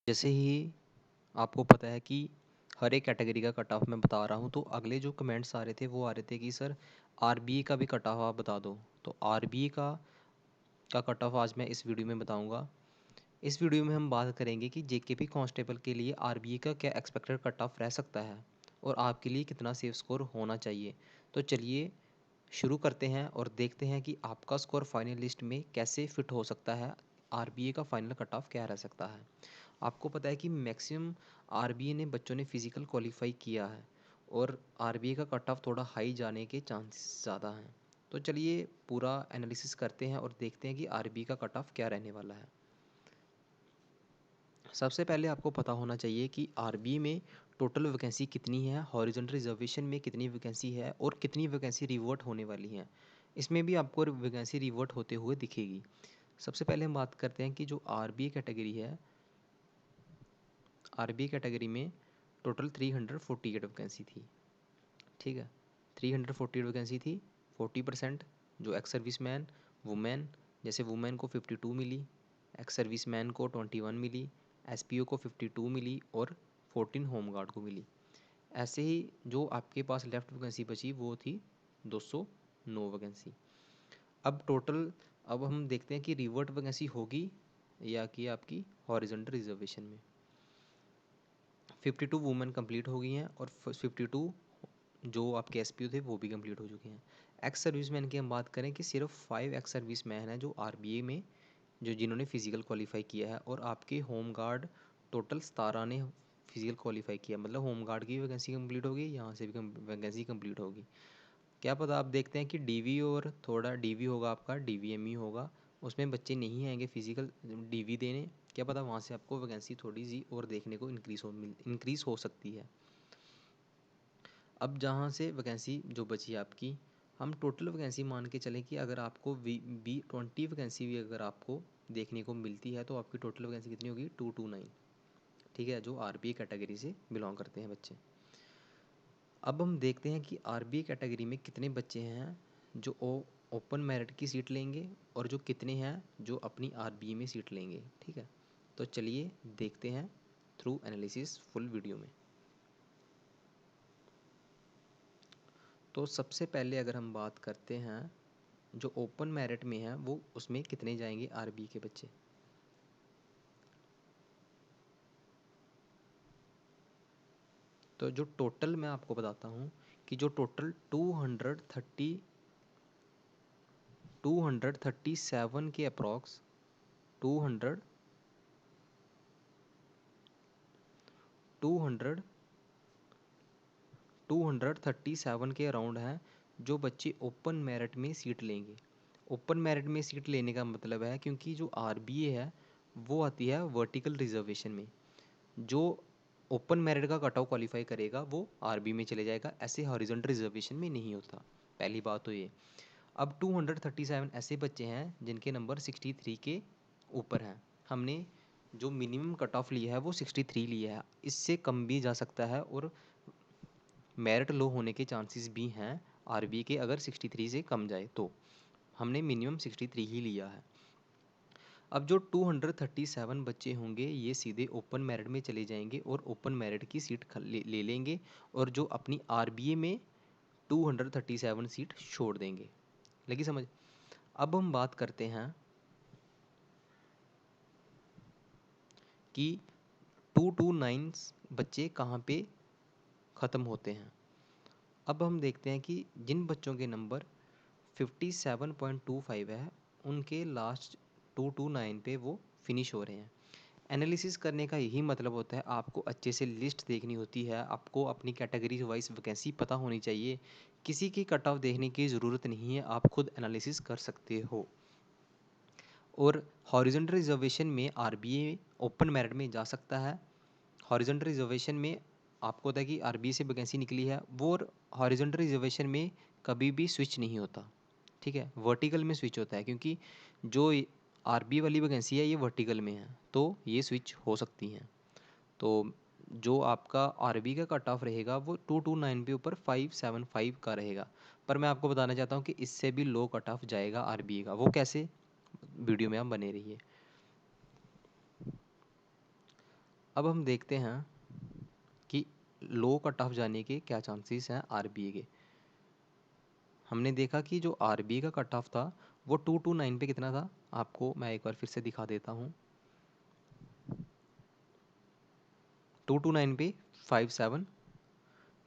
जैसे ही आपको पता है कि हर एक कैटेगरी का कट ऑफ मैं बता रहा हूँ, तो अगले जो कमेंट्स आ रहे थे वो आ रहे थे कि सर आरबीए का भी कट ऑफ आप बता दो। तो आरबीए का कट ऑफ आज मैं इस वीडियो में बताऊंगा। इस वीडियो में हम बात करेंगे कि जेकेपी कांस्टेबल के लिए आरबीए का क्या एक्सपेक्टेड कट ऑफ रह सकता है और आपके लिए कितना सेफ स्कोर होना चाहिए। तो चलिए शुरू करते हैं और देखते हैं कि आपका स्कोर फाइनल लिस्ट में कैसे फिट हो सकता है। आरबीए का फाइनल कट ऑफ क्या रह सकता है। आपको पता है कि मैक्सिमम आरबीए ने बच्चों ने फिज़िकल क्वालिफाई किया है और आरबीए का कट ऑफ थोड़ा हाई जाने के चांसेस ज़्यादा हैं। तो चलिए पूरा एनालिसिस करते हैं और देखते हैं कि आरबीए का कट ऑफ क्या रहने वाला है। सबसे पहले आपको पता होना चाहिए कि आरबीए में टोटल वैकेंसी कितनी है, हॉरिजॉन्टल रिजर्वेशन में कितनी वैकेंसी है और कितनी वैकेंसी रिवर्ट होने वाली हैं। इसमें भी आपको वैकेंसी रिवर्ट होते हुए दिखेगी। सबसे पहले हम बात करते हैं कि जो आरबीए कैटेगरी है, आरबीए कैटेगरी में टोटल 348 वैकेंसी थी। ठीक है, 348 वैकेंसी थी। 40% जो एक्स सर्विस मैन, वुमेन, जैसे वुमेन को 52 मिली, एक्स सर्विस मैन को 21 मिली, एसपीओ को 52 मिली और 14 होमगार्ड को मिली। ऐसे ही जो आपके पास लेफ्ट वैकेंसी बची वो थी 209 वैकेंसी। अब टोटल, अब हम देखते हैं कि रिवर्ट वैकेंसी होगी या कि आपकी हॉरिजॉन्टल रिजर्वेशन में। 52 वुमेन कंप्लीट हो गई हैं और 52 जो आपके एसपीओ थे वो भी कंप्लीट हो चुके हैं। एक्स सर्विसमैन की हम बात करें कि सिर्फ 5 एक्स सर्विसमैन हैं जो आरबीए में, जो जिन्होंने फिजिकल क्वालिफाई किया है, और आपके होम गार्ड टोटल 17 ने फिजिकल क्वालिफाई किया। मतलब होम गार्ड की वैकेंसी कंप्लीट होगी, यहाँ से भी वैकेंसी कंप्लीट होगी। क्या पता, आप देखते हैं कि डीवी और थोड़ा डीवी होगा, आपका डीवीएमई होगा, उसमें बच्चे नहीं आएंगे फिजिकल डीवी देने। क्या पता वहाँ से आपको वैकेंसी थोड़ी सी और देखने को इंक्रीज़ हो सकती है। अब जहाँ से वैकेंसी जो बची आपकी, हम टोटल वैकेंसी मान के चलें कि अगर आपको बी 20 वैकेंसी भी अगर आपको देखने को मिलती है तो आपकी टोटल वैकेंसी कितनी होगी, 229। ठीक है, जो आरबीए कैटेगरी से बिलोंग करते हैं बच्चे। अब हम देखते हैं कि आरबीए कैटेगरी में कितने बच्चे हैं जो ओपन मेरिट की सीट लेंगे और जो कितने हैं जो अपनी आरबीए में सीट लेंगे। ठीक है, तो चलिए देखते हैं थ्रू एनालिसिस फुल वीडियो में। तो सबसे पहले अगर हम बात करते हैं जो ओपन मेरिट में है वो उसमें कितने जाएंगे आरबी के बच्चे। तो जो टोटल मैं आपको बताता हूँ कि जो टोटल 237 के अप्रॉक्स 200 200 237 के अराउंड हैं जो बच्चे ओपन मेरिट में सीट लेंगे। ओपन मेरिट में सीट लेने का मतलब है, क्योंकि जो आरबीए है वो आती है वर्टिकल रिजर्वेशन में। जो ओपन मेरिट का कट ऑफ क्वालिफाई करेगा वो आरबी में चले जाएगा, ऐसे हॉरिजॉन्टल रिजर्वेशन में नहीं होता। पहली बात तो ये। अब 237 ऐसे बच्चे हैं जिनके नंबर 63 के ऊपर हैं। हमने जो मिनिमम कट ऑफ लिया है वो 63 लिया है, इससे कम भी जा सकता है और मेरिट लो होने के चांसेस भी हैं आरबी के, अगर 63 से कम जाए तो। हमने मिनिमम 63 ही लिया है। अब जो 237 बच्चे होंगे ये सीधे ओपन मेरिट में चले जाएंगे और ओपन मेरिट की सीट ले लेंगे, और जो अपनी आरबीए में 237 सीट छोड़ देंगे। लगी समझ। अब हम बात करते हैं कि 229 बच्चे कहाँ पे ख़त्म होते हैं। अब हम देखते हैं कि जिन बच्चों के नंबर 57.25 है उनके लास्ट 229 पे वो फिनिश हो रहे हैं। एनालिसिस करने का यही मतलब होता है, आपको अच्छे से लिस्ट देखनी होती है, आपको अपनी कैटेगरी वाइज वैकेंसी पता होनी चाहिए। किसी की कट ऑफ देखने की ज़रूरत नहीं है, आप खुद एनालिसिस कर सकते हो। और हॉरिजॉन्टल रिजर्वेशन में आरबीए ओपन मेरिट में जा सकता है। हॉरिजॉन्टल रिजर्वेशन में आपको पता है कि आरबीए से वैकेंसी निकली है वो, हॉरिजॉन्टल रिजर्वेशन में कभी भी स्विच नहीं होता। ठीक है, वर्टिकल में स्विच होता है, क्योंकि जो आरबी वाली वैकेंसी है ये वर्टिकल में है तो ये स्विच हो सकती हैं। तो जो आपका आरबी का कट ऑफ रहेगा वो 229 पे ऊपर 575 का रहेगा। पर मैं आपको बताना चाहता हूँ कि इससे भी लो कट ऑफ जाएगा आरबी का, वो कैसे, वीडियो में आप बने रहिए। अब हम देखते हैं कि लो कट ऑफ जाने के क्या चांसेस हैं आरबीए के। हमने देखा कि जो आरबीए का कट ऑफ था वो 229 पे कितना था, आपको मैं एक बार फिर से दिखा देता हूँ। 229 पे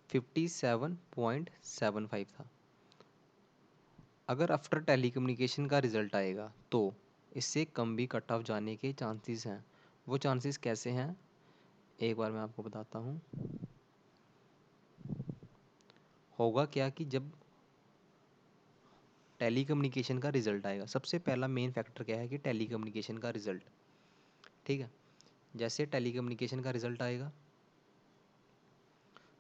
57 था। अगर आफ्टर टेलीकम्युनिकेशन का रिजल्ट आएगा तो इससे कम भी कट ऑफ जाने के चांसेस हैं। वो चांसेस कैसे हैं एक बार मैं आपको बताता हूँ। होगा क्या कि जब टेलीकम्युनिकेशन का रिजल्ट आएगा, सबसे पहला मेन फैक्टर क्या है कि टेलीकम्युनिकेशन का रिजल्ट, ठीक है। जैसे टेलीकम्युनिकेशन का रिजल्ट आएगा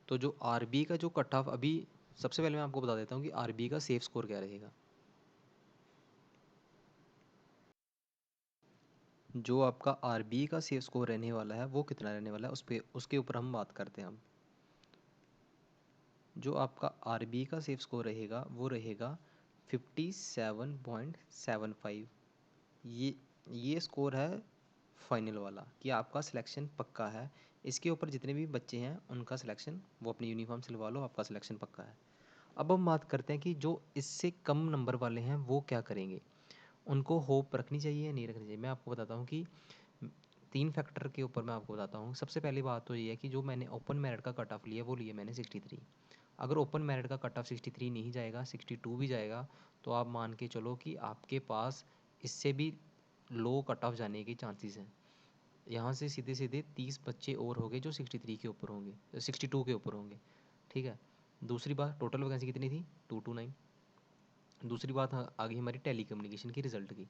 तो जो आरबी का जो कट ऑफ, अभी सबसे पहले मैं आपको बता देता हूँ कि आरबी का सेफ स्कोर क्या रहेगा। जो आपका आरबी का सेफ स्कोर रहने वाला है वो कितना रहने वाला है, उस पे उसके ऊपर हम बात करते हैं। हम जो आपका आरबी का सेफ स्कोर रहेगा वो रहेगा 57.75। ये स्कोर है फाइनल वाला कि आपका सिलेक्शन पक्का है। इसके ऊपर जितने भी बच्चे हैं उनका सिलेक्शन, वो अपनी यूनिफॉर्म सिलवा लो, आपका सिलेक्शन पक्का है। अब हम बात करते हैं कि जो इससे कम नंबर वाले हैं वो क्या करेंगे, उनको होप रखनी चाहिए या नहीं रखनी चाहिए। मैं आपको बताता हूँ कि 3 फैक्टर के ऊपर मैं आपको बताता हूँ। सबसे पहली बात तो ये है कि जो मैंने ओपन मेरिट का कट ऑफ लिया वो लिया मैंने 63। अगर ओपन मेरिट का कट ऑफ 63 नहीं जाएगा, 62 भी जाएगा, तो आप मान के चलो कि आपके पास इससे भी लो कट ऑफ जाने के चांसेस हैं। यहाँ से सीधे सीधे 30 बच्चे और होंगे जो 63 के ऊपर होंगे, 62 के ऊपर होंगे, ठीक है। दूसरी बात, टोटल वैकेंसी कितनी थी, 229। दूसरी बात आ गई हमारी टेलीकम्युनिकेशन की रिज़ल्ट की।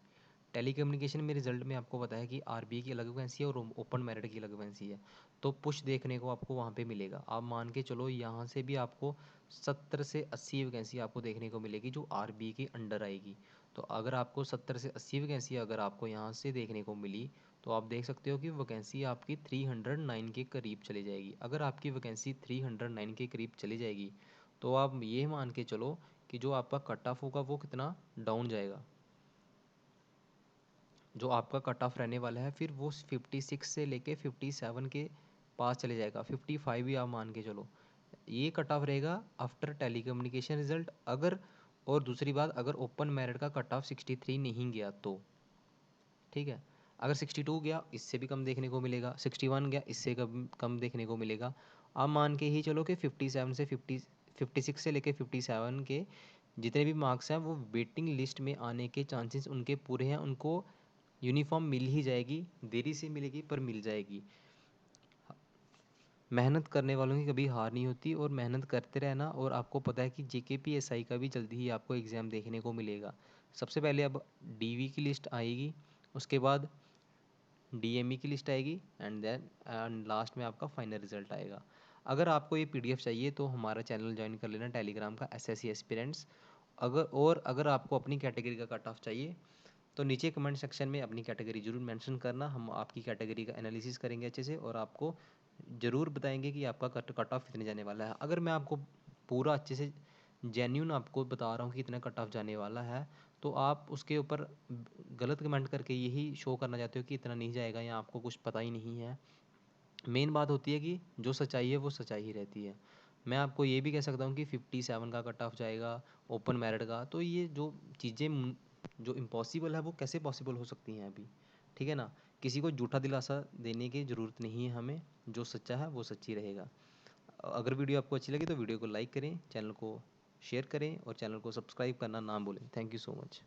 टेलीकम्युनिकेशन में रिज़ल्ट में आपको पता है कि आरबीए की अलग वैकेंसी है और ओपन मेरिट की अलग वैकेंसी है। तो पुश देखने को आपको वहाँ पे मिलेगा। आप मान के चलो यहाँ से भी आपको 70 से 80 वैकेंसी आपको देखने को मिलेगी जो आरबीए के अंडर आएगी। तो अगर आपको 70 से 80 वैकेंसी अगर आपको यहाँ से देखने को मिली तो आप देख सकते हो कि वैकेंसी आपकी 309 के करीब चली जाएगी। अगर आपकी वैकेंसी 309 के करीब चली जाएगी तो आप ये मान के चलो कि जो आपका कट ऑफ होगा वो कितना डाउन जाएगा। जो आपका कट ऑफ रहने वाला है फिर वो 56 से लेके 57 के पास चले जाएगा, 55 भी आप मान के चलो। ये कट ऑफ रहेगा आफ्टर टेलीकम्युनिकेशन रिजल्ट। अगर, और दूसरी बात, अगर ओपन मेरिट का कट ऑफ 63 नहीं गया तो, ठीक है। अगर 62 गया इससे भी कम देखने को मिलेगा, 61 गया इससे कम कम देखने को मिलेगा। आप मान के ही चलो कि 57 से 56 से लेके 57 के जितने भी मार्क्स हैं वो वेटिंग लिस्ट में आने के चांसेस उनके पूरे हैं। उनको यूनिफॉर्म मिल ही जाएगी, देरी से मिलेगी पर मिल जाएगी। मेहनत करने वालों की कभी हार नहीं होती और मेहनत करते रहना। और आपको पता है कि जेकेपीएसआई का भी जल्दी ही आपको एग्ज़ाम देखने को मिलेगा। सबसे पहले अब डीवी की लिस्ट आएगी, उसके बाद डीएमई की लिस्ट आएगी एंड देन एंड लास्ट में आपका फाइनल रिजल्ट आएगा। अगर आपको ये पीडीएफ चाहिए तो हमारा चैनल ज्वाइन कर लेना टेलीग्राम का, एसएससी एस्पिरेंट्स। अगर आपको अपनी कैटेगरी का कट ऑफ चाहिए तो नीचे कमेंट सेक्शन में अपनी कैटेगरी जरूर मेंशन करना। हम आपकी कैटेगरी का एनालिसिस करेंगे अच्छे से और आपको ज़रूर बताएंगे कि आपका कट ऑफ कितने जाने वाला है। अगर मैं आपको पूरा अच्छे से जेन्यून आपको बता रहा हूँ कि इतना कट ऑफ जाने वाला है तो आप उसके ऊपर गलत कमेंट करके यही शो करना चाहते हो कि इतना नहीं जाएगा या आपको कुछ पता ही नहीं है। मेन बात होती है कि जो सच्चाई है वो सच्चाई ही रहती है। मैं आपको ये भी कह सकता हूँ कि 57 का कट ऑफ जाएगा ओपन मेरिट का, तो ये जो चीज़ें जो इम्पॉसिबल है वो कैसे पॉसिबल हो सकती हैं अभी, ठीक है ना। किसी को झूठा दिलासा देने की ज़रूरत नहीं है हमें, जो सच्चा है वो सच्ची रहेगा। अगर वीडियो आपको अच्छी लगी तो वीडियो को लाइक करें, चैनल को शेयर करें और चैनल को सब्सक्राइब करना ना भूलें। Thank you so much.